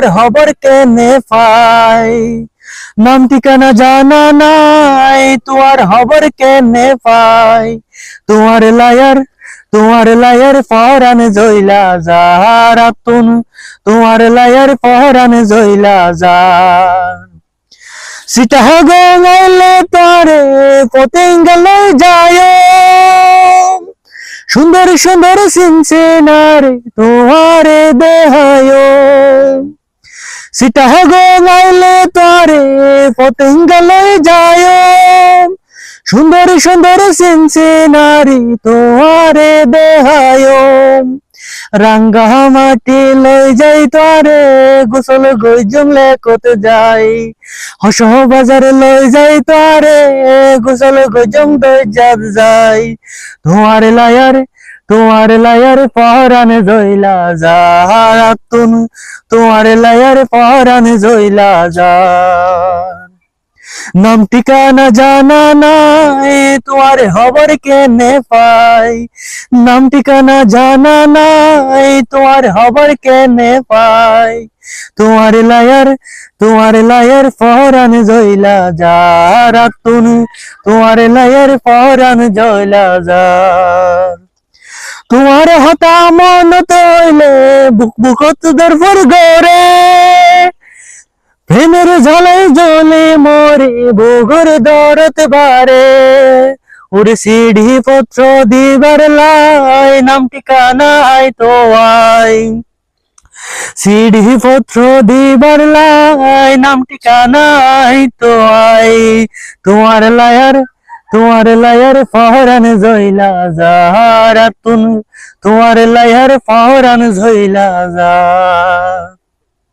তোমার খবর কেনে পাই নাম ঠিকানা জানা নাই তোমার খবর কেনে পাই তোমার লায়ার পরাণ জইলা যার আতুন তোমার লায়ার পরাণ জইলা যার সিটাগো গেলে তারে পতেঙ্গলে যায় সুন্দর সুন্দর সিনসেনারে তোমারে দেহায় সিটাগো গেলে তারে পতেঙ্গলে যায় সুন্দর সুন্দর সিনসেনারি তোমারে দেহায় রাঙ্গা মাটি লই যাই তারে গোসল গই জমলে কত যাই হস বাজারে লই যাই তারে গোসল গই জম যাত যাই তোমার লায়ার পরাণ জইলা যার তুন তোমার লায়ার পরাণ জইলা যার নাম ঠিকানা জানা নাই তোমার খবর কেনে পাই নাম ঠিকানা জানা নাই তোমার খবর কেনে পাই তোমার লায়ার পরাণ জইলা যার তুন তোমার লায়ার পরাণ জইলা যার তোমার হতা মন তৈলে বুক বুকত দরফর গরে প্রেমের ঝালাই জ্বলে মরে ভোগর দরত বারে ওরে সিঁড়ি পত্র দিবার লাই নাম ঠিকানা আই তো আই সিঁড়ি পত্র দিবার লাই নাম ঠিকানা আই তো আই তোমার লায়ার পরাণ জইলা যার তুন তোমার লায়ার পরাণ জইলা যার